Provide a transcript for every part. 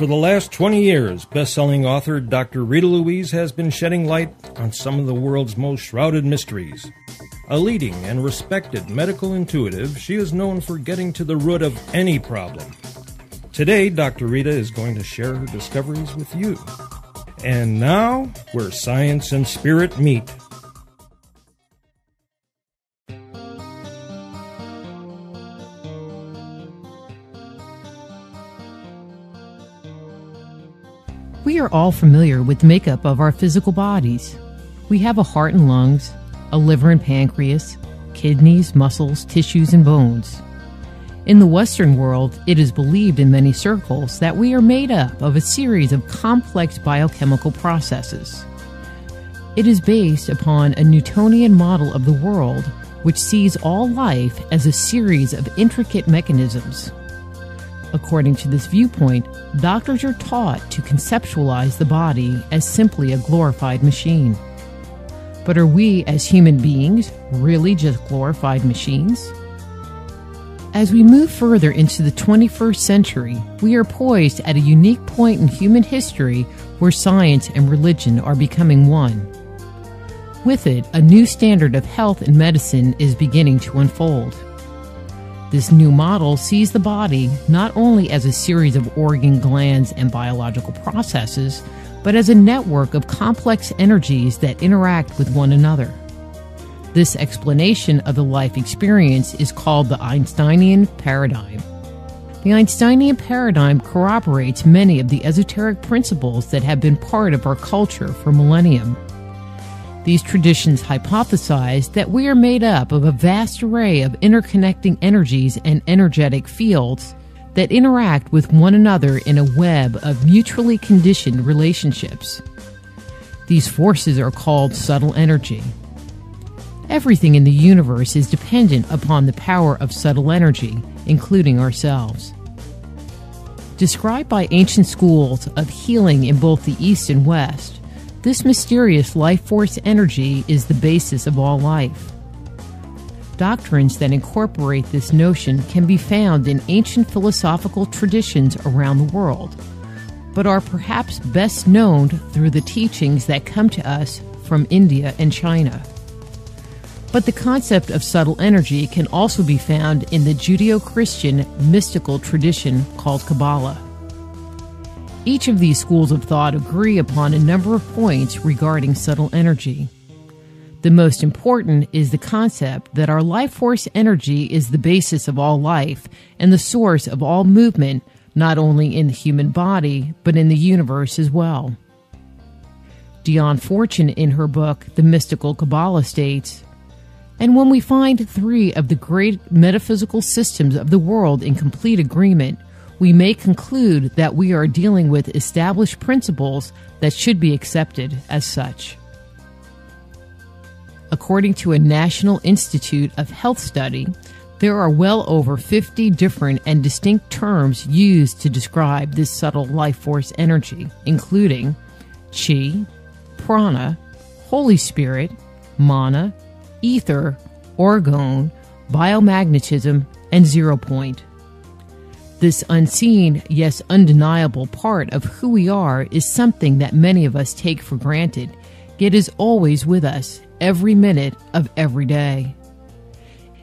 For the last 20 years, best-selling author Dr. Rita Louise has been shedding light on some of the world's most shrouded mysteries. A leading and respected medical intuitive, she is known for getting to the root of any problem. Today, Dr. Rita is going to share her discoveries with you. And now, where science and spirit meet. We are all familiar with the makeup of our physical bodies. We have a heart and lungs, a liver and pancreas, kidneys, muscles, tissues, and bones. In the Western world, it is believed in many circles that we are made up of a series of complex biochemical processes. It is based upon a Newtonian model of the world, which sees all life as a series of intricate mechanisms. According to this viewpoint, doctors are taught to conceptualize the body as simply a glorified machine. But are we, as human beings, really just glorified machines? As we move further into the 21st century, we are poised at a unique point in human history where science and religion are becoming one. With it, a new standard of health and medicine is beginning to unfold. This new model sees the body not only as a series of organ, glands, and biological processes, but as a network of complex energies that interact with one another. This explanation of the life experience is called the Einsteinian Paradigm. The Einsteinian Paradigm corroborates many of the esoteric principles that have been part of our culture for millennium. These traditions hypothesize that we are made up of a vast array of interconnecting energies and energetic fields that interact with one another in a web of mutually conditioned relationships. These forces are called subtle energy. Everything in the universe is dependent upon the power of subtle energy, including ourselves. Described by ancient schools of healing in both the East and West, this mysterious life force energy is the basis of all life. Doctrines that incorporate this notion can be found in ancient philosophical traditions around the world, but are perhaps best known through the teachings that come to us from India and China. But the concept of subtle energy can also be found in the Judeo-Christian mystical tradition called Kabbalah. Each of these schools of thought agree upon a number of points regarding subtle energy. The most important is the concept that our life force energy is the basis of all life and the source of all movement, not only in the human body, but in the universe as well. Dion Fortune, in her book, The Mystical Kabbalah, states, "And when we find three of the great metaphysical systems of the world in complete agreement, we may conclude that we are dealing with established principles that should be accepted as such." According to a National Institute of Health study, there are well over 50 different and distinct terms used to describe this subtle life force energy, including chi, prana, Holy Spirit, mana, ether, orgone, biomagnetism, and zero point. This unseen, yes undeniable part of who we are is something that many of us take for granted, yet is always with us, every minute of every day.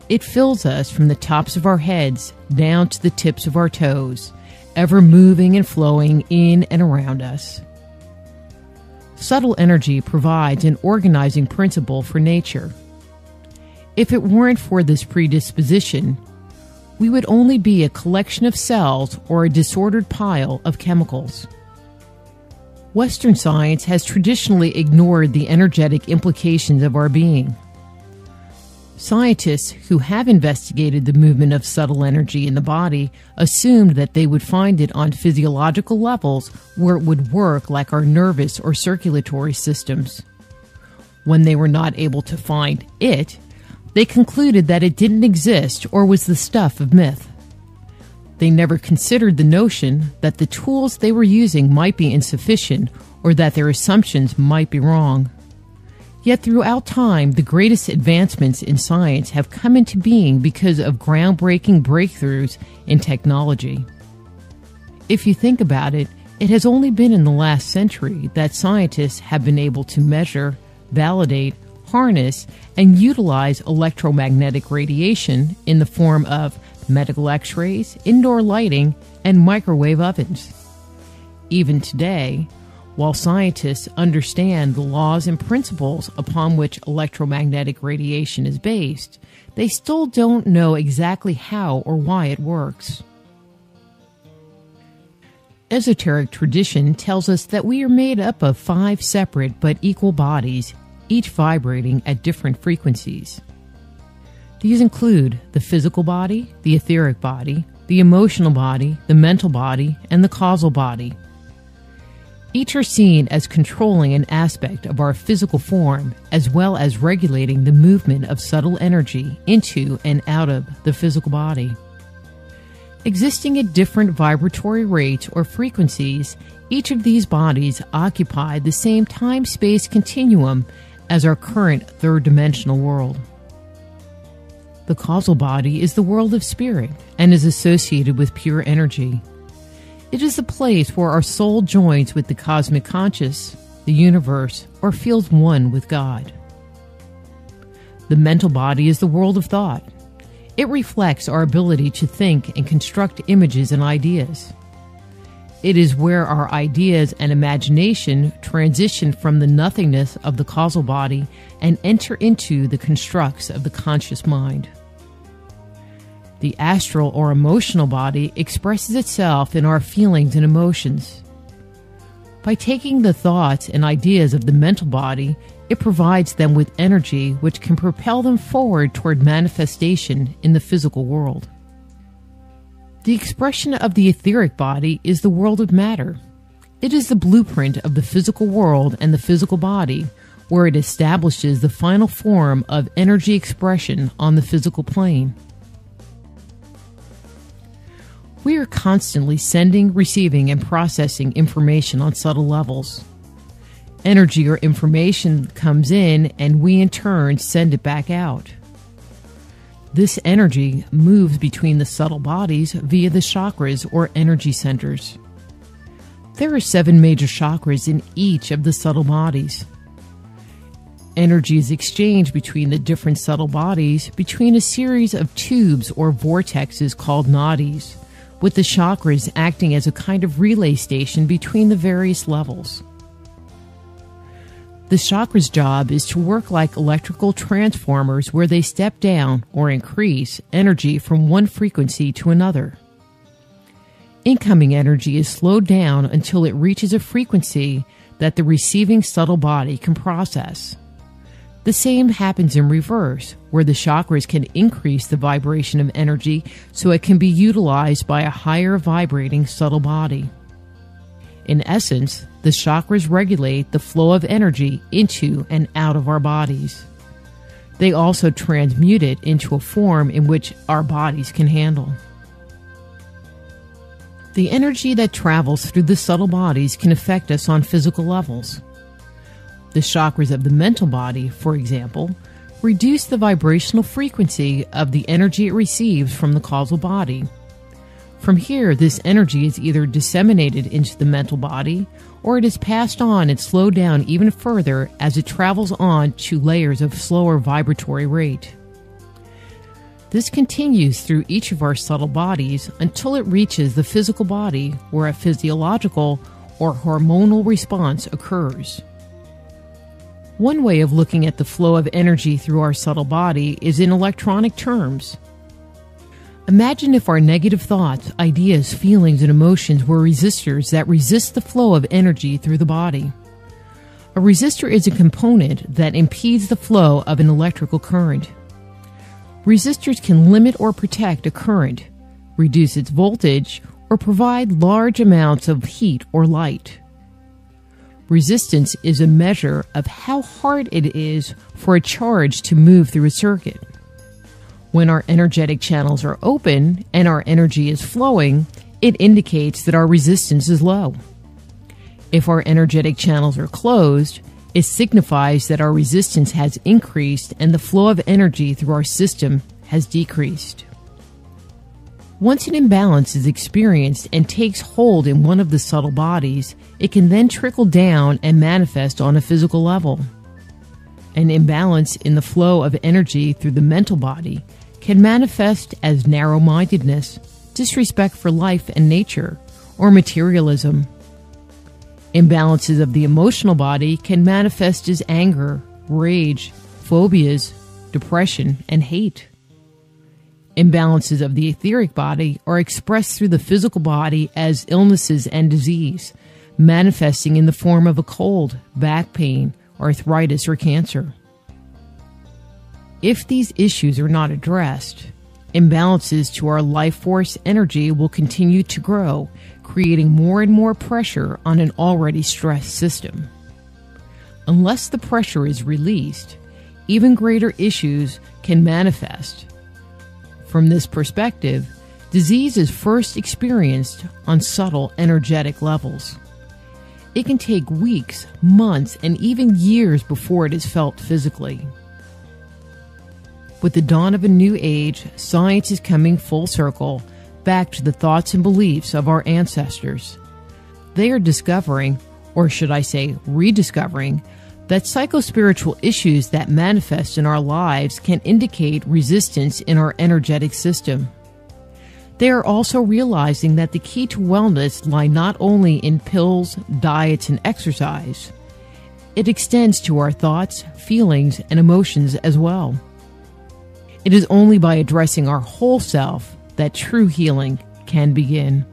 It fills us from the tops of our heads down to the tips of our toes, ever moving and flowing in and around us. Subtle energy provides an organizing principle for nature. If it weren't for this predisposition, we would only be a collection of cells or a disordered pile of chemicals. Western science has traditionally ignored the energetic implications of our being. Scientists who have investigated the movement of subtle energy in the body assumed that they would find it on physiological levels where it would work like our nervous or circulatory systems. When they were not able to find it, they concluded that it didn't exist or was the stuff of myth. They never considered the notion that the tools they were using might be insufficient or that their assumptions might be wrong. Yet throughout time, the greatest advancements in science have come into being because of groundbreaking breakthroughs in technology. If you think about it, It has only been in the last century that scientists have been able to measure, validate, harness, and utilize electromagnetic radiation in the form of medical x-rays, indoor lighting, and microwave ovens. Even today, while scientists understand the laws and principles upon which electromagnetic radiation is based, they still don't know exactly how or why it works. Esoteric tradition tells us that we are made up of 5 separate but equal bodies, each vibrating at different frequencies. These include the physical body, the etheric body, the emotional body, the mental body, and the causal body. Each are seen as controlling an aspect of our physical form, as well as regulating the movement of subtle energy into and out of the physical body. Existing at different vibratory rates or frequencies, each of these bodies occupy the same time-space continuum as our current third-dimensional world. The causal body is the world of spirit and is associated with pure energy. It is the place where our soul joins with the cosmic conscious, the universe, or feels one with God. The mental body is the world of thought. It reflects our ability to think and construct images and ideas. It is where our ideas and imagination transition from the nothingness of the causal body and enter into the constructs of the conscious mind. The astral or emotional body expresses itself in our feelings and emotions. By taking the thoughts and ideas of the mental body, it provides them with energy which can propel them forward toward manifestation in the physical world. The expression of the etheric body is the world of matter. It is the blueprint of the physical world and the physical body, where it establishes the final form of energy expression on the physical plane. We are constantly sending, receiving, and processing information on subtle levels. Energy or information comes in, and we in turn send it back out. This energy moves between the subtle bodies via the chakras or energy centers. There are 7 major chakras in each of the subtle bodies. Energy is exchanged between the different subtle bodies between a series of tubes or vortexes called nadis, with the chakras acting as a kind of relay station between the various levels. The chakras' job is to work like electrical transformers where they step down or increase energy from one frequency to another. Incoming energy is slowed down until it reaches a frequency that the receiving subtle body can process. The same happens in reverse, where the chakras can increase the vibration of energy so it can be utilized by a higher vibrating subtle body. In essence, the chakras regulate the flow of energy into and out of our bodies. They also transmute it into a form in which our bodies can handle. The energy that travels through the subtle bodies can affect us on physical levels. The chakras of the mental body, for example, reduce the vibrational frequency of the energy it receives from the causal body. From here, this energy is either disseminated into the mental body, or it is passed on and slowed down even further as it travels on to layers of slower vibratory rate. This continues through each of our subtle bodies until it reaches the physical body, where a physiological or hormonal response occurs. One way of looking at the flow of energy through our subtle body is in electronic terms. Imagine if our negative thoughts, ideas, feelings, and emotions were resistors that resist the flow of energy through the body. A resistor is a component that impedes the flow of an electrical current. Resistors can limit or protect a current, reduce its voltage, or provide large amounts of heat or light. Resistance is a measure of how hard it is for a charge to move through a circuit. When our energetic channels are open and our energy is flowing, it indicates that our resistance is low. If our energetic channels are closed, it signifies that our resistance has increased and the flow of energy through our system has decreased. Once an imbalance is experienced and takes hold in one of the subtle bodies, it can then trickle down and manifest on a physical level. An imbalance in the flow of energy through the mental body can manifest as narrow-mindedness, disrespect for life and nature, or materialism. Imbalances of the emotional body can manifest as anger, rage, phobias, depression, and hate. Imbalances of the etheric body are expressed through the physical body as illnesses and disease, manifesting in the form of a cold, back pain, arthritis, or cancer. If these issues are not addressed, imbalances to our life force energy will continue to grow, creating more and more pressure on an already stressed system. Unless the pressure is released, even greater issues can manifest. From this perspective, disease is first experienced on subtle energetic levels. It can take weeks, months, and even years before it is felt physically. With the dawn of a new age, science is coming full circle back to the thoughts and beliefs of our ancestors. They are discovering, or should I say rediscovering, that psychospiritual issues that manifest in our lives can indicate resistance in our energetic system. They are also realizing that the key to wellness lie not only in pills, diets, and exercise. It extends to our thoughts, feelings, and emotions as well. It is only by addressing our whole self that true healing can begin.